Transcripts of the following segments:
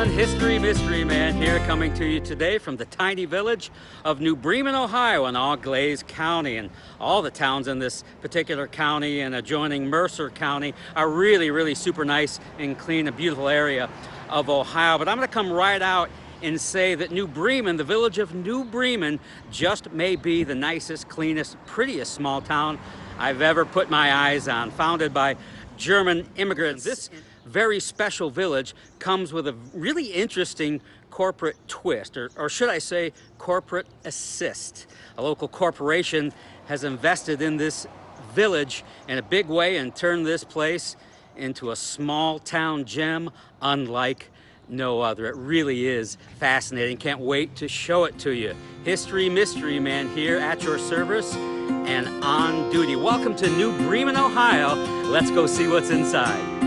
everyone, History Mystery Man here, coming to you today from the tiny village of New Bremen, Ohio in Auglaize County. And all the towns in this particular county and adjoining Mercer County are really super nice and clean, a beautiful area of Ohio. But I'm going to come right out and say that New Bremen, the village of New Bremen, just may be the nicest, cleanest, prettiest small town I've ever put my eyes on. Founded by German immigrants, this very special village comes with a really interesting corporate twist, or should I say corporate assist. A local corporation has invested in this village in a big way and turned this place into a small town gem unlike no other. It really is fascinating. Can't wait to show it to you. History Mystery Man here at your service and on duty. Welcome to New Bremen, Ohio. Let's go see what's inside.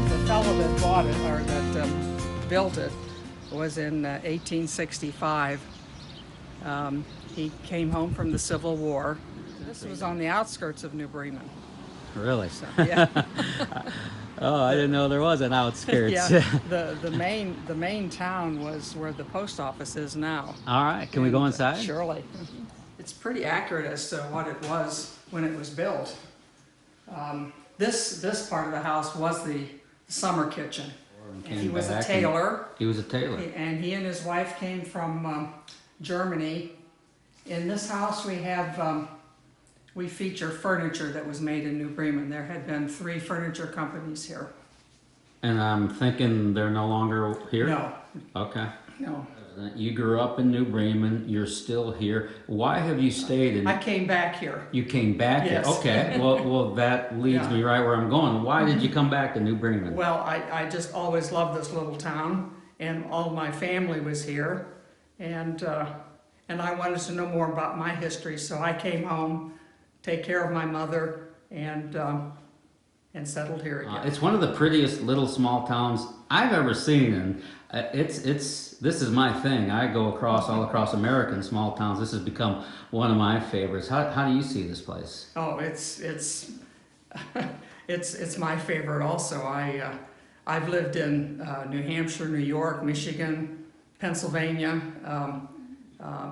The fellow that bought it, or that built it, was in 1865. He came home from the Civil War. This was on the outskirts of New Bremen. Really? So, yeah. Oh, I didn't know there was an outskirts. Yeah, the main town was where the post office is now. All right, can we go inside? Surely. It's pretty accurate as to what it was when it was built. This part of the house was the summer kitchen. And he was a tailor. He was a tailor. And he and his wife came from Germany. In this house we feature furniture that was made in New Bremen. There had been 3 furniture companies here. And I'm thinking they're no longer here? No. Okay. No. You grew up in New Bremen, you're still here. Why have you stayed in... I came back here. You came back Yes. here? Okay. Well, that leads me right where I'm going. Why did you come back to New Bremen? Well, I just always loved this little town, and all my family was here, and I wanted to know more about my history, so I came home, take care of my mother, and settled here again. It's one of the prettiest little small towns I've ever seen, and this is my thing. I go all across America in small towns. This has become one of my favorites. How do you see this place? Oh, it's it's my favorite also. I've lived in New Hampshire, New York, Michigan, Pennsylvania,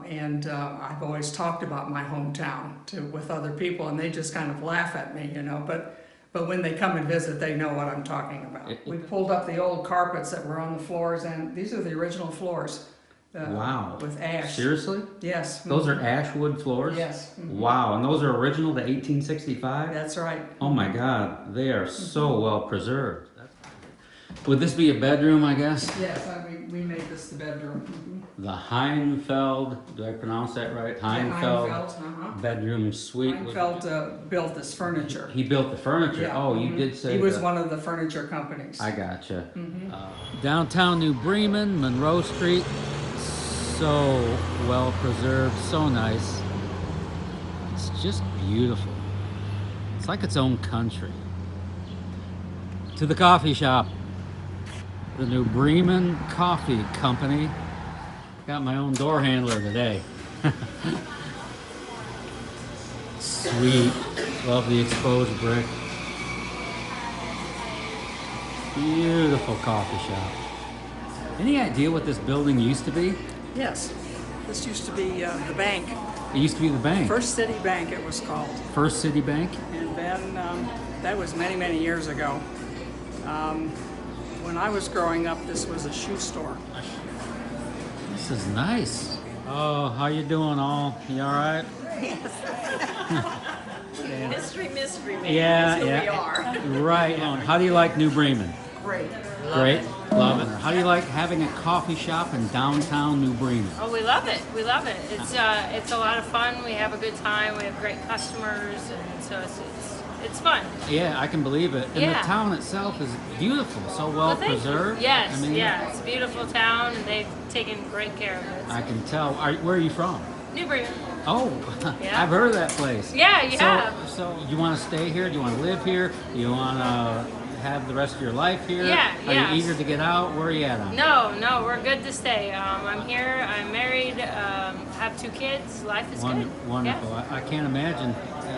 and I've always talked about my hometown with other people, and they just kind of laugh at me, you know. But when they come and visit, they know what I'm talking about. We pulled up the old carpets that were on the floors, and these are the original floors. Wow. With ash. Seriously? Yes. Those are ash wood floors? Yes. Mm-hmm. Wow, and those are original to 1865? That's right. Oh my God, they are so well preserved. Would this be a bedroom, I guess? Yes, we made this the bedroom. Mm-hmm. The Heinfeld, do I pronounce that right? Heinfeld bedroom suite. Heinfeld built this furniture. He built the furniture? Yeah. Oh, you did say he was one of the furniture companies. I gotcha. Mm-hmm. Downtown New Bremen, Monroe Street, so well preserved, so nice. It's just beautiful. It's like its own country. To the coffee shop. The New Bremen Coffee Company. Got my own door handler today. Sweet. Love the exposed brick. Beautiful coffee shop. Any idea what this building used to be? Yes. This used to be the bank. It used to be the bank. First City Bank, it was called. First City Bank? And then that was many years ago. When I was growing up, this was a shoe store. This is nice. Oh, how you doing all? You all right? History Mystery Man. Yeah, That's who we are. Right on. How do you like New Bremen? Great. Great. Love it. How do you like having a coffee shop in downtown New Bremen? Oh, we love it. We love it. It's a lot of fun. We have a good time. We have great customers, and so it's fun. Yeah, I can believe it. And Yeah. the town itself is beautiful, so well thank you. preserved. Yes, I mean, yeah. It's a beautiful town, and they've taken great care of it. I can tell. Where are you from? New Bremen. Oh, Yeah. I've heard of that place. Yeah, you have. So you want to stay here? Do you want to live here? Do you want to have the rest of your life here? Yeah, Are yeah. you eager to get out? Where are you at on it? No, we're good to stay. I'm here. I'm married. Have 2 kids. Life is good. Wonderful. Yeah. I can't imagine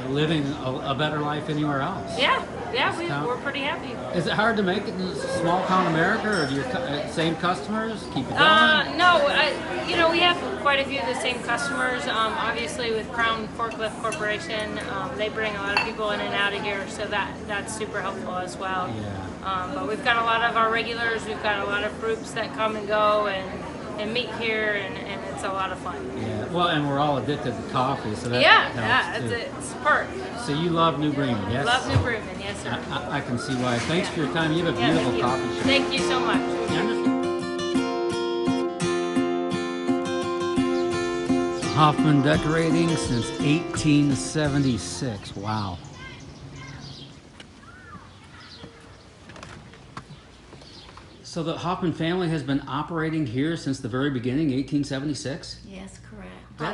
living a better life anywhere else. Yeah, Town. we're pretty happy. Is it hard to make it in small town America, or do your same customers keep it going? No, we have quite a few of the same customers. Obviously, with Crown Forklift Corporation, they bring a lot of people in and out of here, so that's super helpful as well. Yeah. But we've got a lot of our regulars. We've got a lot of groups that come and go and meet here, and it's a lot of fun. Yeah. Well, and we're all addicted to coffee, so that helps too. It's a perk. So you love New Bremen, yes? Love New Bremen, yes sir. I can see why. Thanks for your time. You have a beautiful coffee shop. Thank you so much. Hoffman decorating since 1876. Wow. So the Hoffman family has been operating here since the very beginning, 1876? Yes, correct.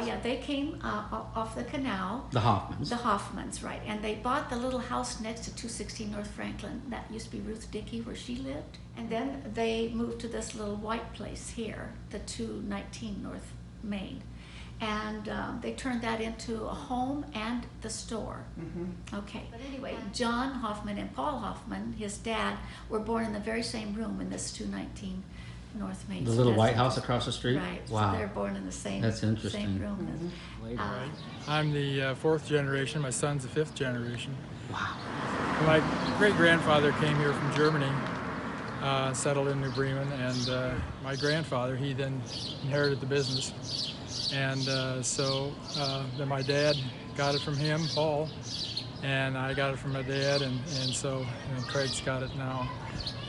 Yeah, they came off the canal. The Hoffmans. The Hoffmans, right. And they bought the little house next to 216 North Franklin. That used to be Ruth Dickey, where she lived. And then they moved to this little white place here, the 219 North Main. And they turned that into a home and the store. Mm-hmm. Okay. But anyway, John Hoffman and Paul Hoffman, his dad, were born in the very same room in this 219 North Main. The little White House across the street? Right. Wow. So they're born in the same, That's interesting. same room. Mm-hmm. I'm the fourth generation. My son's the fifth generation. Wow. My great-grandfather came here from Germany, settled in New Bremen, and my grandfather, he then inherited the business. And so then my dad got it from him, Paul, and I got it from my dad, and Craig's got it now.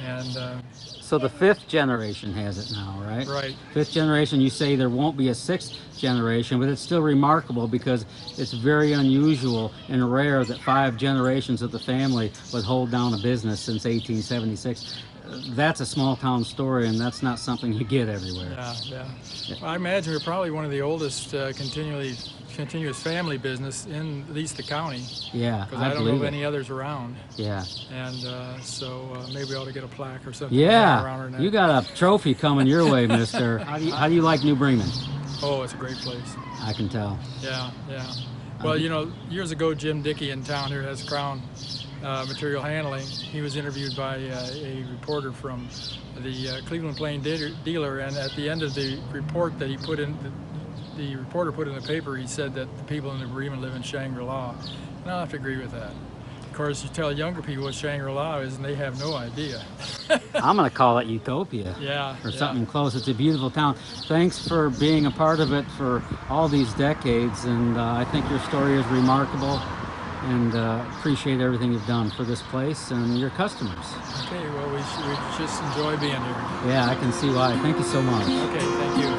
And so the fifth generation has it now, right? Right. Fifth generation, you say there won't be a sixth generation, but it's still remarkable because it's very unusual and rare that 5 generations of the family would hold down a business since 1876. That's a small town story, and that's not something you get everywhere. Yeah. Well, I imagine we're probably one of the oldest continuous family business in at least the county. Yeah, because I don't know of any others around. Yeah. And so maybe we ought to get a plaque or something. Yeah, around our neck. You got a trophy coming your way, mister. How do you like New Bremen? Oh, it's a great place. I can tell. Yeah. Well, years ago, Jim Dickey in town here has Crown Material Handling. He was interviewed by a reporter from the Cleveland Plain Dealer, and at the end of the report that he put in, the reporter put in the paper, he said that the people in New Bremen live in Shangri-La. And I have to agree with that. Of course, you tell younger people what Shangri-La is, and they have no idea. I'm going to call it Utopia. Yeah. Or something close. It's a beautiful town. Thanks for being a part of it for all these decades, and I think your story is remarkable, and appreciate everything you've done for this place and your customers. Okay, well, we just enjoy being here. Yeah, I can see why. Thank you so much. Okay, thank you.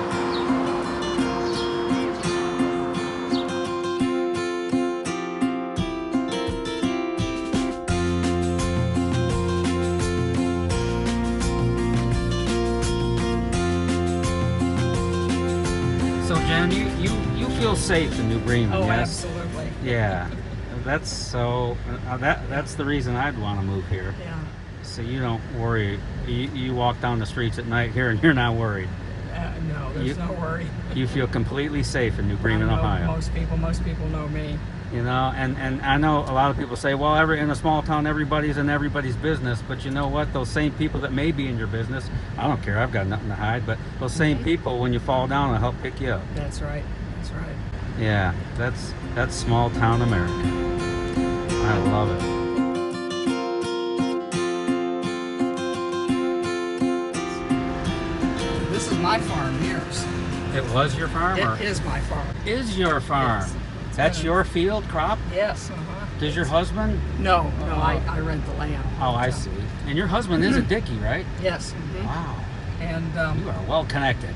So, Jen, you feel safe in New Bremen, Oh, yes? absolutely. Yeah. That's so. That's the reason I'd want to move here. Yeah. So you don't worry. You walk down the streets at night here, and you're not worried. No, there's no worry. You feel completely safe in New Bremen, I know Ohio. Most people know me. You know, and I know a lot of people say, well, in a small town, everybody's in everybody's business. But you know what? Those same people that may be in your business, I don't care. I've got nothing to hide. But those same people, when you fall down, will help pick you up. That's right. That's right. Yeah, that's small town America. I love it. This is my farm, yours. It was your farm? It is my farm. Is your farm? Yes. That's your field crop? Yes. Does your husband? No, I rent the land. Oh, I see. And your husband is a Dickey, right? Yes. Wow. And You are well connected.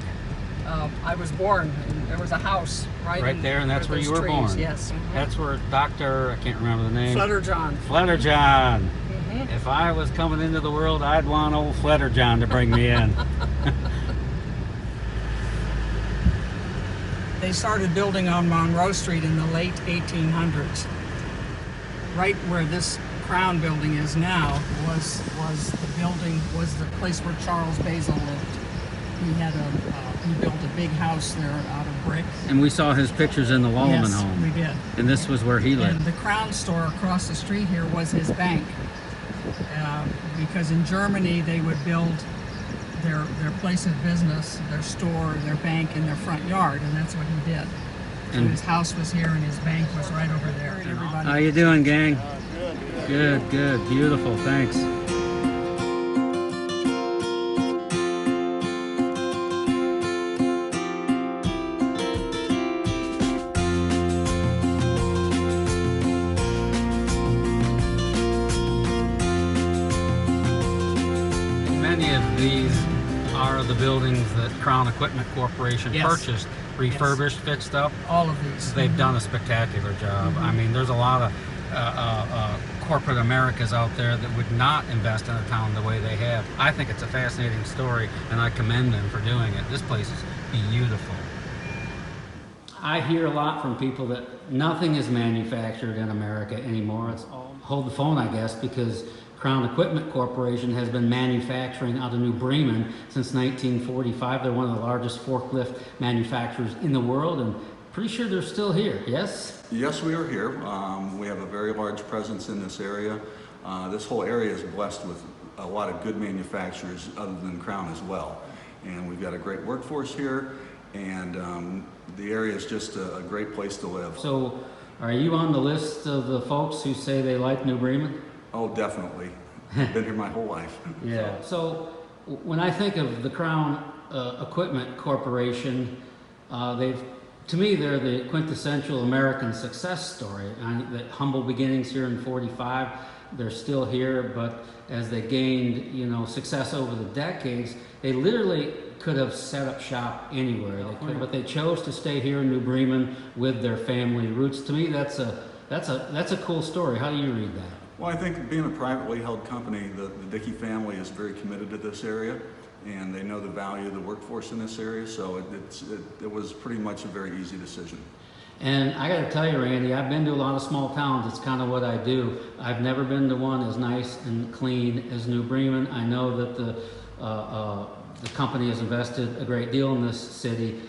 I was born, and there was a house right There, and that's where you were born. Yes. That's where Dr. I can't remember the name. Flutterjohn. Flutterjohn. If I was coming into the world, I'd want old Flutterjohn to bring me in. They started building on Monroe Street in the late 1800s. Right where this Crown building is now was the place where Charles Basil lived. He built a big house there out of brick. And we saw his pictures in the Lalamin Yes, home. we did. And this was where he And lived. the Crown store across the street here was his bank. Because in Germany they would build their place of business, their store, their bank in their front yard, and that's what he did. So And- his house was here and his bank was right over there. And everybody, How you doing, gang? Good, good, beautiful, thanks. Many of these are the buildings that Crown Equipment Corporation Yes. purchased, refurbished, fixed up. all of these. They've done a spectacular job. I mean, there's a lot of corporate Americas out there that would not invest in a town the way they have. I think it's a fascinating story, and I commend them for doing it. This place is beautiful. I hear a lot from people that nothing is manufactured in America anymore. It's all hold the phone, I guess, because Crown Equipment Corporation has been manufacturing out of New Bremen since 1945. They're one of the largest forklift manufacturers in the world, and pretty sure they're still here, yes? Yes, we are here. We have a very large presence in this area. This whole area is blessed with a lot of good manufacturers other than Crown as well. And we've got a great workforce here, and the area is just a great place to live. So, are you on the list of the folks who say they like New Bremen? Oh, definitely. I've been here my whole life. Yeah. So when I think of the Crown Equipment Corporation, to me, they're the quintessential American success story. The humble beginnings here in '45, they're still here, but as they gained, success over the decades, they literally could have set up shop anywhere they could, but they chose to stay here in New Bremen with their family roots. To me, that's a cool story. How do you read that? Well, I think being a privately held company, the Dickey family is very committed to this area, and they know the value of the workforce in this area, so it was pretty much a very easy decision. And I got to tell you, Randy, I've been to a lot of small towns. It's kind of what I do. I've never been to one as nice and clean as New Bremen. I know that the company has invested a great deal in this city,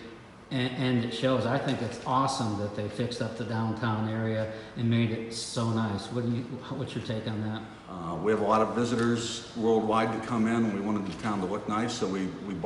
and it shows. I think it's awesome that they fixed up the downtown area and made it so nice. What's your take on that? We have a lot of visitors worldwide to come in, and we wanted the town to look nice, so we would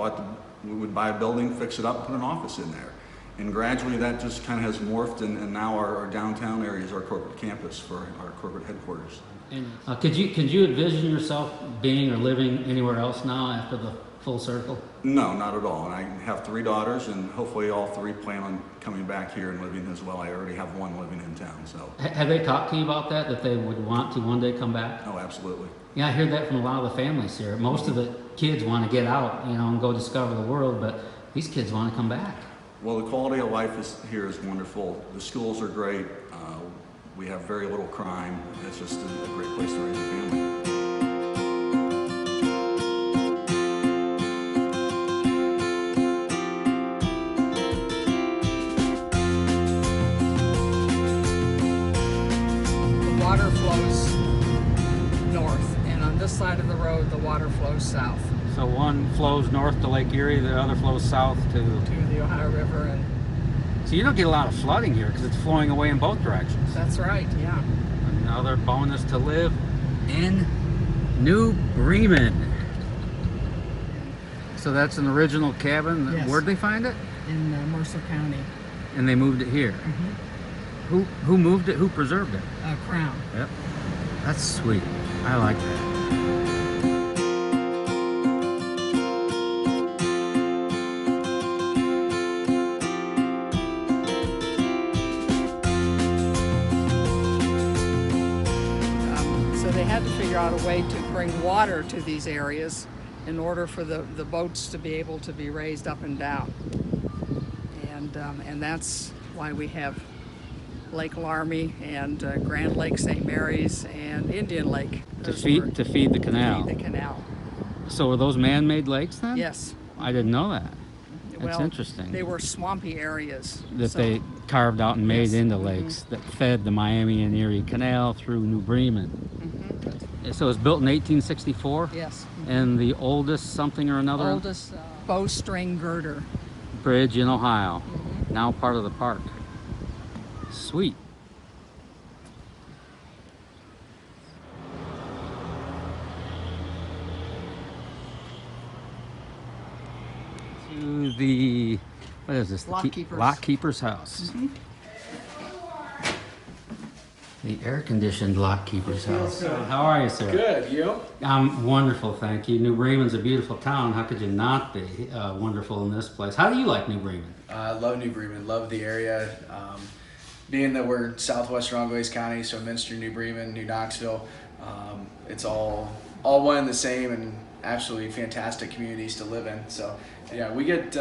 buy a building, fix it up, put an office in there. And gradually that just kind of has morphed, and now our downtown area is our corporate campus for our corporate headquarters. And, could you envision yourself being or living anywhere else now after the full circle? No, not at all. And I have 3 daughters, and hopefully all 3 plan on coming back here and living as well. I already have one living in town, so. Have they talked to you about that they would want to one day come back? Oh, absolutely. Yeah, I hear that from a lot of the families here. Most of the kids want to get out, and go discover the world, but these kids want to come back. Well, the quality of life here is wonderful. The schools are great. We have very little crime. It's just a great place to raise a family. Water flows north, and on this side of the road, the water flows south So one flows north to Lake Erie, the other flows south to... to the Ohio River, and So you don't get a lot of flooding here because it's flowing away in both directions. that's right, yeah. Another bonus to live in New Bremen. So that's an original cabin. Yes. Where'd they find it? In Mercer County, And they moved it here. Who moved it? Who preserved it? Crown. Yep. That's sweet. I like that. So they had to figure out a way to bring water to these areas in order for the boats to be able to be raised up and down. And that's why we have Lake Laramie and Grand Lake St. Mary's and Indian Lake. To feed the canal. To feed the canal. So are those man-made lakes then? Yes. I didn't know that. That's Well, interesting. They were swampy areas. That so- they carved out and made Yes. into lakes that fed the Miami and Erie Canal through New Bremen. So it was built in 1864? Yes. And the oldest something or another Oldest bowstring girder. bridge in Ohio, now part of the park. Sweet. To the, what is this? The Lockkeepers. Lockkeepers House. The air-conditioned Lockkeepers House. How are you, sir? Good, you? I'm wonderful, thank you. New Bremen's a beautiful town. How could you not be wonderful in this place? How do you like New Bremen? I love New Bremen, love the area. Being that we're southwestern All-Glaze County, so Minster, New Bremen, New Knoxville, it's all one and the same, and absolutely fantastic communities to live in. So yeah, we get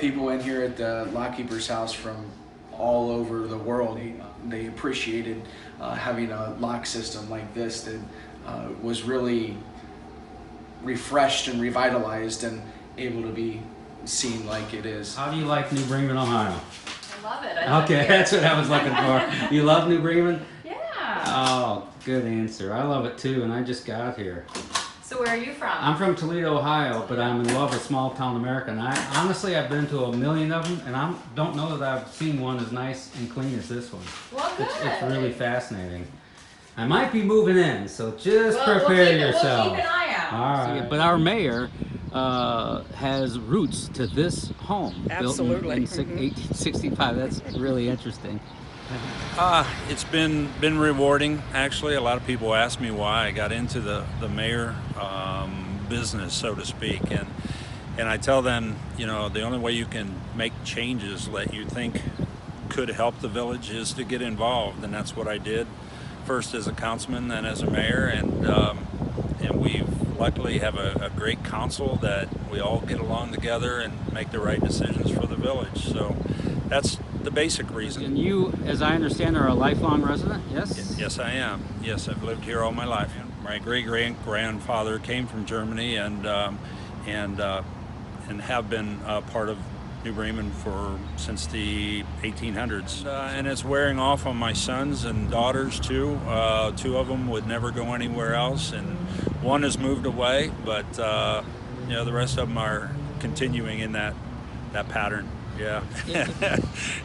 people in here at the Lockkeepers House from all over the world. They appreciated having a lock system like this that was really refreshed and revitalized and able to be seen like it is. How do you like New Bremen, Ohio? I love it. I Okay, that's what I was looking for. You love New Bremen? Yeah. Oh, good answer. I love it too, and I just got here. So where are you from? I'm from Toledo, Ohio, but I'm in love with small town America. And honestly, I've been to a million of them, and I don't know that I've seen one as nice and clean as this one. Well, good. It's really fascinating. I might be moving in, so just prepare We'll yourself. keep an eye out. All right. But our mayor has roots to this home. Absolutely. Built in 1865. That's really interesting. It's been rewarding, actually. A lot of people ask me why I got into the mayor business, so to speak, and I tell them, you know, the only way you can make changes that you think could help the village is to get involved, and that's what I did, first as a councilman, then as a mayor, and we luckily have a great council that we all get along together and make the right decisions for the village. So that's the basic reason. And you, as I understand, are a lifelong resident, yes? Yes, I am. Yes, I've lived here all my life. My great-great-grandfather came from Germany and have been part of New Bremen since the 1800s. And it's wearing off on my sons and daughters too. Two of them would never go anywhere else, and one has moved away, but you know, the rest of them are continuing in that pattern. Yeah.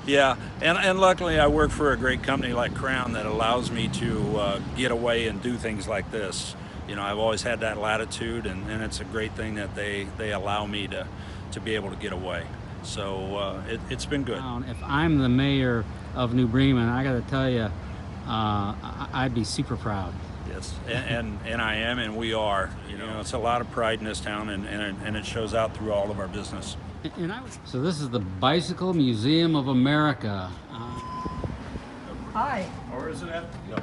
Yeah, and luckily I work for a great company like Crown that allows me to get away and do things like this. You know, I've always had that latitude, and it's a great thing that they allow me to be able to get away. So it's been good. If I'm the mayor of New Bremen, I got to tell you, I'd be super proud. Yes, and I am, and we are. You know, it's a lot of pride in this town, and it shows out through all of our business. So this is the Bicycle Museum of America. Hi. Or is it at? No.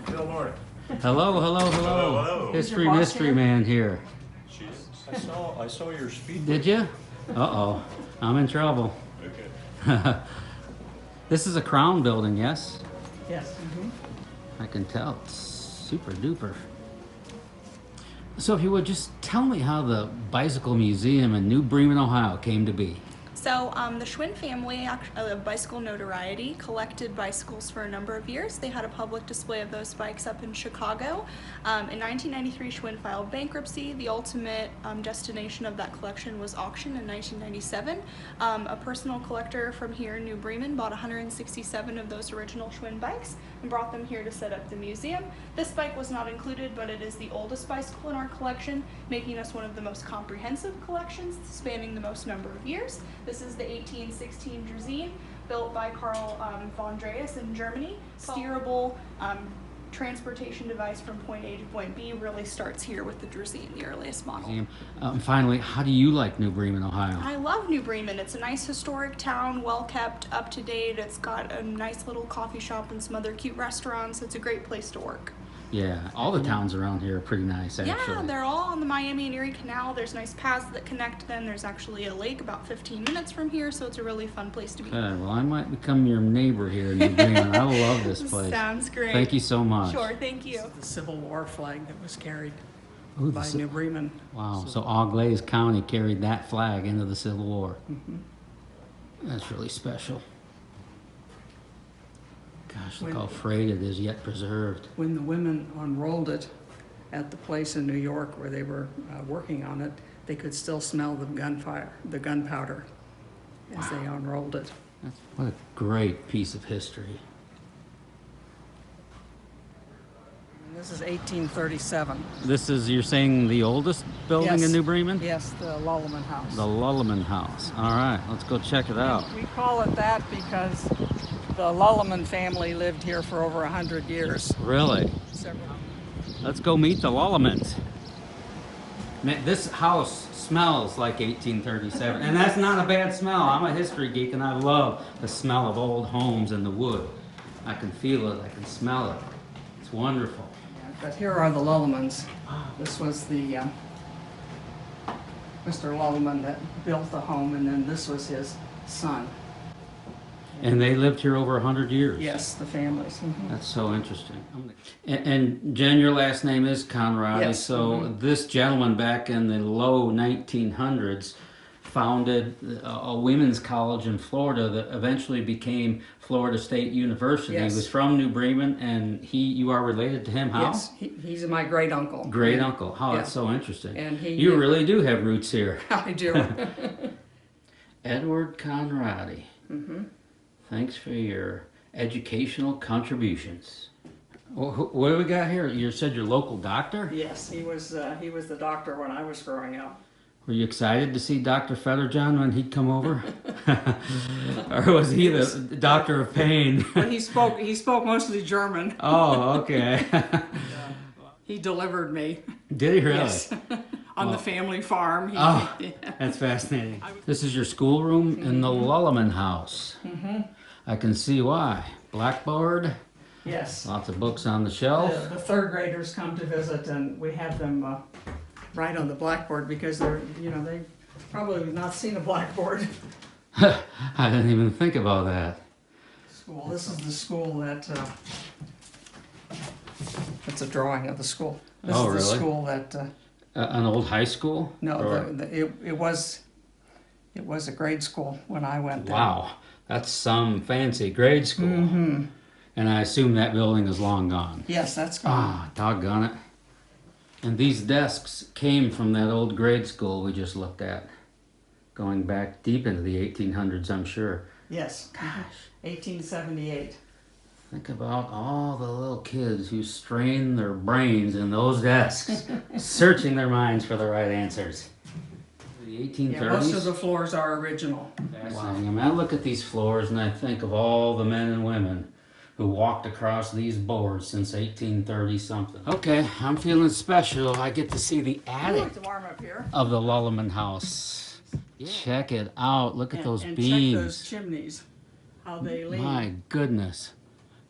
Good morning. Hello, hello, hello. Hello, hello. History Is your boss mystery here? man here. I saw your speed. Did you? Uh-oh, I'm in trouble. Okay. This is a Crown building, yes? Yes. I can tell. It's super duper. So if you would just tell me how the Bicycle Museum in New Bremen, Ohio came to be. So the Schwinn family of bicycle notoriety collected bicycles for a number of years. They had a public display of those bikes up in Chicago. In 1993, Schwinn filed bankruptcy. The ultimate destination of that collection was auctioned in 1997. A personal collector from here in New Bremen bought 167 of those original Schwinn bikes and brought them here to set up the museum. This bike was not included, but it is the oldest bicycle in our collection, making us one of the most comprehensive collections, spanning the most number of years. This is the 1816 Drazine, built by Karl von Drees in Germany. Steerable transportation device from point A to point B really starts here with the Drazine, the earliest model. Finally, how do you like New Bremen, Ohio? I love New Bremen. It's a nice historic town, well kept, up to date. It's got a nice little coffee shop and some other cute restaurants. It's a great place to work. Yeah, all the towns around here are pretty nice, actually. Yeah, they're all on the Miami and Erie Canal. There's nice paths that connect them. There's actually a lake about 15 minutes from here, so it's a really fun place to be. Good. Well, I might become your neighbor here in New Bremen. I love this place. Sounds great. Thank you so much. Sure, thank you. The Civil War flag that was carried Ooh, by New Bremen. Wow, so All-Glaze County carried that flag into the Civil War. That's really special. Gosh, look how frayed it is, yet preserved. When the women unrolled it, at the place in New York where they were working on it, they could still smell the gunpowder as they unrolled it. What a great piece of history. And this is 1837. This is, you're saying, the oldest building Yes. in New Bremen? Yes, the Lalamin House. The Lalamin House. All right, let's go check it out. We call it that because the Lalamin family lived here for over 100 years. Really? Several. Let's go meet the Lalamins. Man, this house smells like 1837, and that's not a bad smell. I'm a history geek, and I love the smell of old homes and the wood. I can feel it, I can smell it. It's wonderful. But here are the Lalamins. This was the Mr. Lalamin that built the home, and then this was his son. And they lived here over 100 years. Yes, the families. That's so interesting. And Jen, your last name is Conradi. Yes. So this gentleman back in the low 1900s founded a women's college in Florida that eventually became Florida State University. Yes. He was from New Bremen, and you are related to him. How? Yes, he's my great uncle. Great uncle. How? Yeah. That's so interesting. And you really do have roots here. I do. Edward Conradi. Thanks for your educational contributions. What do we got here? You said your local doctor? Yes, he was the doctor when I was growing up. Were you excited to see Dr. Fetterjohn when he'd come over? Or was he the doctor of pain? But he spoke mostly German. Oh, okay. He delivered me. Did he really? Yes. On the family farm. Oh, that's fascinating. This is your schoolroom in the Lalamin House. I can see why. Blackboard. Yes. Lots of books on the shelf. The third graders come to visit, and we have them write on the blackboard because they've probably not seen a blackboard. I didn't even think about that. School. This is the school that. It's a drawing of the school. This Oh, is the really? school that. An old high school? No, Or- it was a grade school when I went there. Wow, that's some fancy grade school. And I assume that building is long gone. Yes, that's gone. Ah, doggone it. And these desks came from that old grade school we just looked at, going back deep into the 1800s, I'm sure. Yes. Gosh. 1878. Think about all the little kids who strained their brains in those desks, searching their minds for the right answers. The 1830s? Yeah, most of the floors are original. Wow. I mean, I look at these floors and I think of all the men and women who walked across these boards since 1830 something. Okay, I'm feeling special. I get to see the I attic like to warm up here. of the Lalamin House. Check it out. Look at those and beams. check those chimneys, how they lean. My goodness.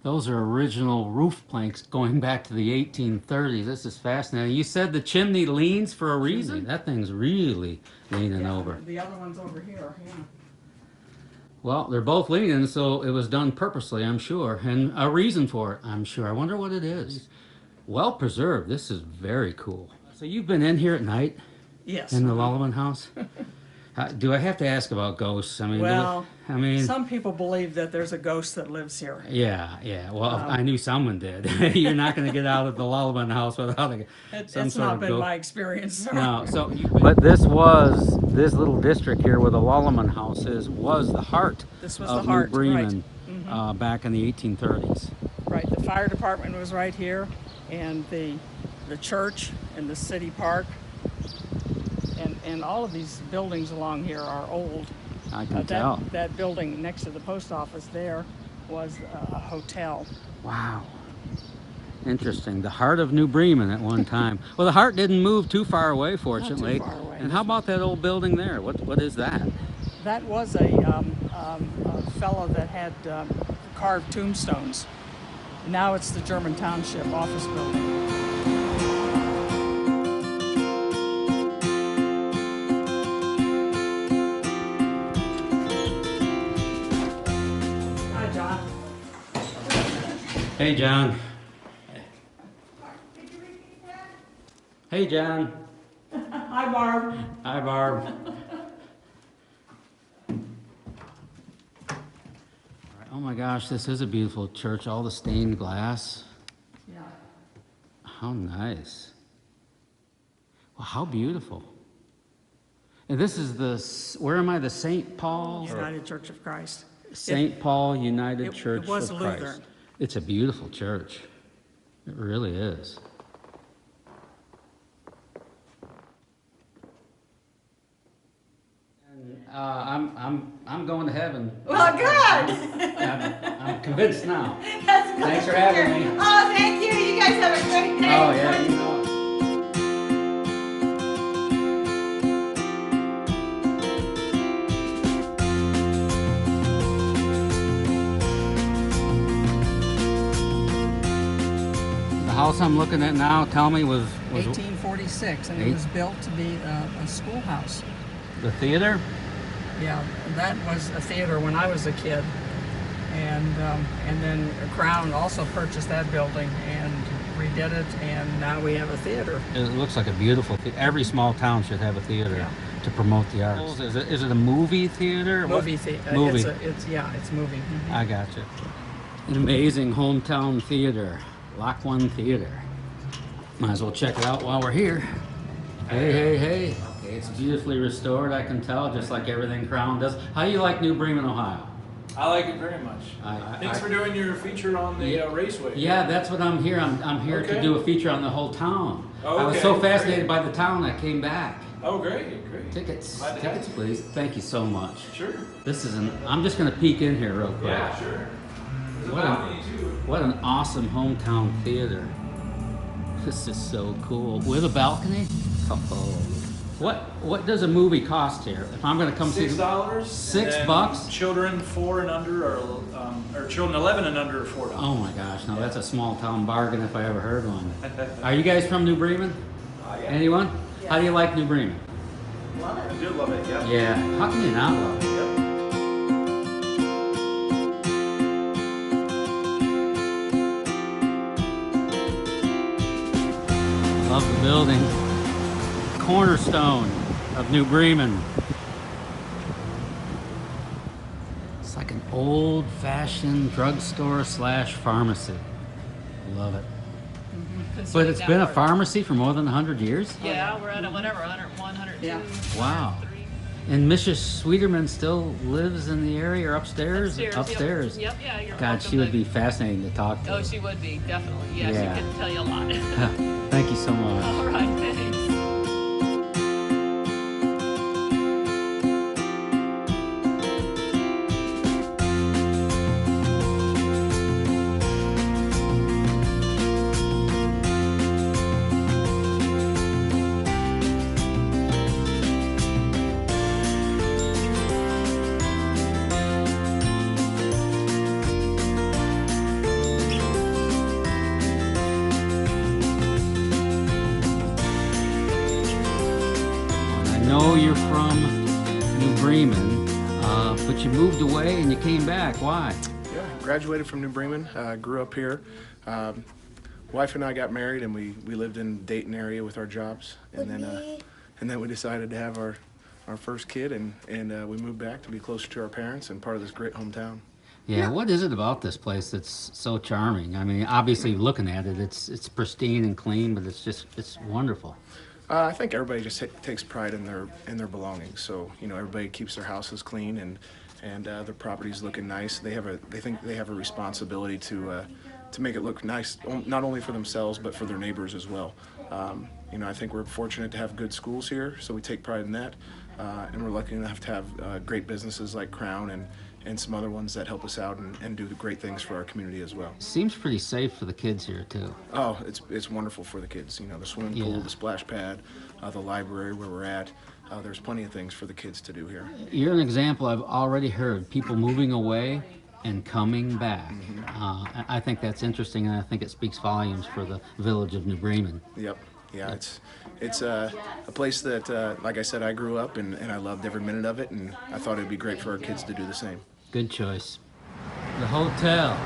Those are original roof planks going back to the 1830s. This is fascinating. You said the chimney leans for a reason. That thing's really leaning over. The other one's over here. Yeah. Well, they're both leaning, so it was done purposely, I'm sure, and a reason for it, I'm sure. I wonder what it is. Well preserved. This is very cool. So you've been in here at night? Yes. In the Lalamin House? Do I have to ask about ghosts? I mean, Well, I mean, some people believe that there's a ghost that lives here. yeah. Well, I knew someone did. You're not going to get out of the Lalamin House without some It's sort not of been ghost. my experience. No, but this little district here where the Lalamin House was the heart This was of the heart, New Bremen back in the 1830s. Right. The fire department was right here, and the church and the city park, and all of these buildings along here are old. I can tell. That building next to the post office there was a hotel. Wow. Interesting. The heart of New Bremen at one time. Well, the heart didn't move too far away, fortunately. Not too far away. And how about that old building there? What is that? That was a fellow that had carved tombstones. Now it's the German Township office building. Hi, John. Hey, John. Hey, John. Hi, Barb. Hi, Barb. Oh my gosh, this is a beautiful church. All the stained glass. Yeah. How nice. Well, how beautiful. And this is where am I? The St. Paul? United Church of Christ. St. Paul United Church it was of Lutheran. Christ. It's a beautiful church. It really is. And, I'm going to heaven. Well, good. I'm convinced now. That's good. Thanks for having me. Oh, thank you. You guys have a great day. Oh yeah, you know. The house I'm looking at now, tell me, was 1846, and it was built to be a schoolhouse. the theater? Yeah, that was a theater when I was a kid, and then Crown also purchased that building and redid it, and now we have a theater. It looks like a beautiful theater. Every small town should have a theater to promote the arts. Is it a movie theater? Movie theater. Movie. It's movie. Mhm. I got you. An amazing hometown theater, Lock One Theater. Might as well check it out while we're here. Hey, hey, hey. It's beautifully restored, I can tell, just like everything Crown does. How do you like New Bremen, Ohio? I like it very much. Thanks for doing your feature on the raceway. Yeah, that's what I'm here. I'm here to do a feature on the whole town. I was so fascinated by the town, I came back. Oh, great, great. Tickets, please. Thank you so much. Sure. This is I'm just going to peek in here real quick. Yeah, sure. What an awesome hometown theater. This is so cool. With a balcony? Oh. What does a movie cost here? If I'm going to come see $6. $6? Children 4 and under or children 11 and under are $4. Oh my gosh, now that's a small town bargain if I ever heard one. Are you guys from New Bremen? Yeah. Anyone? Yeah. How do you like New Bremen? Love it. I do love it, yeah. Yeah, how can you not love it? Yep. Love the building. Cornerstone of New Bremen. It's like an old-fashioned drugstore slash pharmacy. Love it. But it's been a pharmacy for more than 100 years? Yeah, we're at 101, 102. Yeah. Wow. And Mrs. Sweeterman still lives in the area or upstairs? Upstairs. Yep, yeah. You're God, she would be fascinating to talk to. Oh, she would be, definitely. Yeah, Yeah. she could tell you a lot. Thank you so much. All right, thanks. I know you're from New Bremen, but you moved away and you came back. Why? Yeah, graduated from New Bremen, grew up here. Wife and I got married, and we lived in the Dayton area with our jobs, and then we decided to have our first kid, and we moved back to be closer to our parents and part of this great hometown. Yeah, what is it about this place that's so charming? I mean, obviously looking at it, it's pristine and clean, but it's wonderful. I think everybody just takes pride in their belongings. So everybody keeps their houses clean and their properties looking nice. They think they have a responsibility to make it look nice, not only for themselves but for their neighbors as well. I think we're fortunate to have good schools here, so we take pride in that. And we're lucky enough to have great businesses like Crown and some other ones that help us out and do great things for our community as well. Seems pretty safe for the kids here too. Oh, it's wonderful for the kids. The swimming pool, the splash pad, the library where we're at. There's plenty of things for the kids to do here. You're an example. I've already heard people moving away and coming back. I think that's interesting, and I think it speaks volumes for the Village of New Bremen. Yep. Yeah, it's a place that, like I said, I grew up and I loved every minute of it, and I thought it'd be great for our kids to do the same. Good choice. The hotel,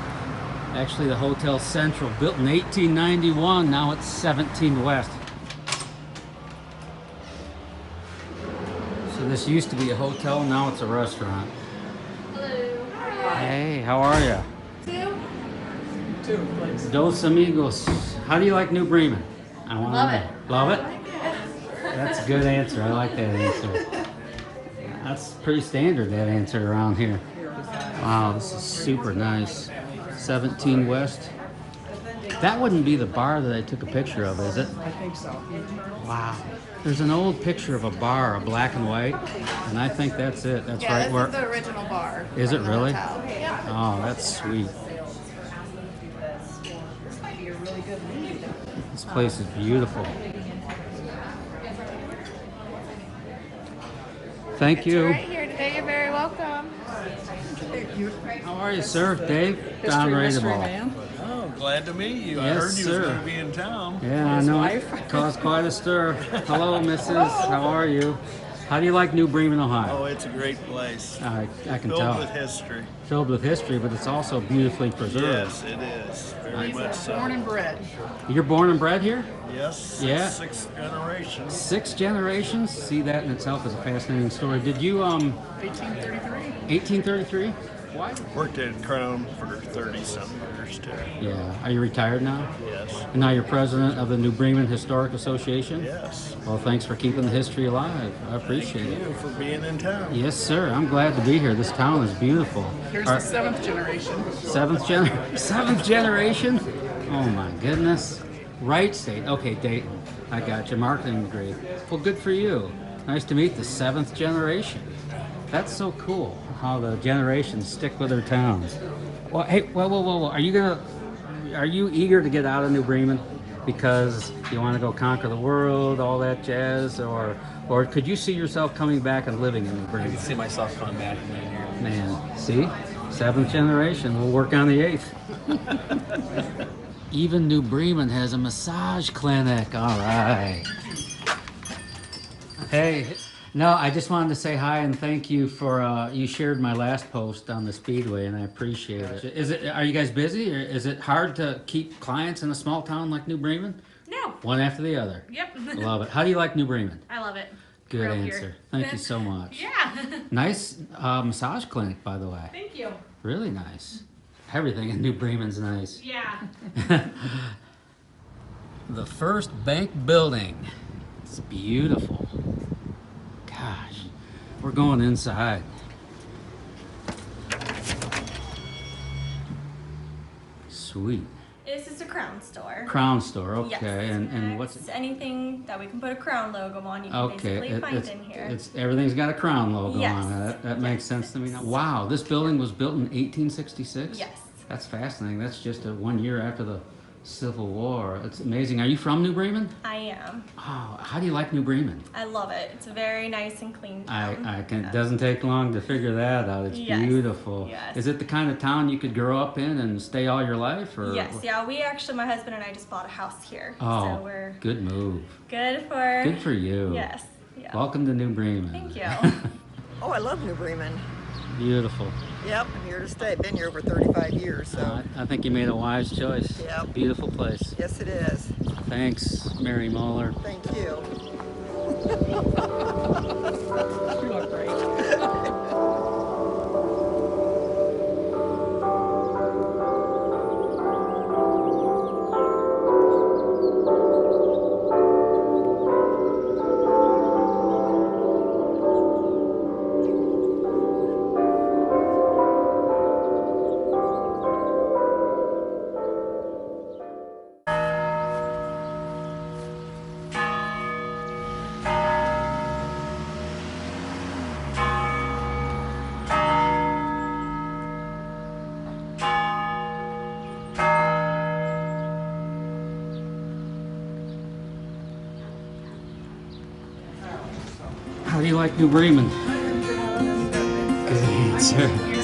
actually the Hotel Central, built in 1891, now it's 17 West. So this used to be a hotel, now it's a restaurant. Hello. Hey, how are you? Two, please. Dos amigos. How do you like New Bremen? I want to know. Love it? That's a good answer. I like that answer. That's pretty standard, that answer around here. Wow, this is super nice. 17 West. That wouldn't be the bar that I took a picture of, is it? I think so. Wow. There's an old picture of a bar, a black and white, and I think that's it. That's Yeah, right this where. is the original bar. Is it from the really? hotel. Yeah. Oh, that's sweet. This might be a really good lead. This place is beautiful. Thank you. Right here today. You're very welcome. How are you, sir? Dave? History man. Oh, glad to meet you. I Yes, heard you sir. was going to be in town. Yeah, I know. It caused quite a stir. Hello, Mrs. How are you? How do you like New Bremen, Ohio? Oh, it's a great place. I can Filled tell. with history. Filled with history, but it's also beautifully preserved. Yes, it is. Very much so. Born and bred. You're born and bred here? Yes. Yeah. 6th generation. 6 generations? See, that in itself is a fascinating story. Did you, 1833. 1833? Why? Worked at Crown for 30-some years, too. Yeah. Are you retired now? Yes. And now you're president of the New Bremen Historic Association? Yes. Well, thanks for keeping the history alive. I appreciate Thank it. you for being in town. Yes, sir. I'm glad to be here. This town is beautiful. Here's the 7th generation. Seventh generation? Oh my goodness. Right state. Okay, Dayton. I got your marketing degree. Well, good for you. Nice to meet the 7th generation. That's so cool how the generations stick with their towns. Well, hey, whoa. Are you eager to get out of New Bremen because you want to go conquer the world, all that jazz, or could you see yourself coming back and living in New Bremen? I can see myself coming back and being here. Man, see? 7th generation. We'll work on the 8th. Even New Bremen has a massage clinic. All right. Hey, no, I just wanted to say hi and thank you for, you shared my last post on the Speedway and I appreciate it. Are you guys busy or is it hard to keep clients in a small town like New Bremen? No. One after the other. Yep. Love it. How do you like New Bremen? I love it. Good Real answer. here. Thank you so much. Yeah. Nice massage clinic, by the way. Thank you. Really nice. Everything in New Bremen's nice. Yeah. The first bank building. It's beautiful. Gosh, we're going inside. Sweet. This is a Crown store. Crown store, okay. Yes. And what's It's anything that we can put a Crown logo on, you can okay? basically find in here. It's everything's got a Crown logo Yes. on it. That makes sense to me now. Wow, this building was built in 1866. Yes. That's fascinating. That's just 1 year after the Civil War. It's amazing. Are you from New Bremen? I am. Oh, how do you like New Bremen? I love it. It's a very nice and clean town. It doesn't take long to figure that out. It's Yes. beautiful. Yes. Is it the kind of town you could grow up in and stay all your life? Or? Yes, yeah, we actually, my husband and I just bought a house here. Oh, so we're good move. good for... Good for you. Yes. Yeah. Welcome to New Bremen. Thank you. Oh, I love New Bremen. Beautiful. Yep, I'm here to stay. I've been here over 35 years, so. I think you made a wise choice. Yep. Beautiful place. Yes, it is. Thanks, Mary Moeller. Thank you. You look great. How do you like New Bremen? Good answer.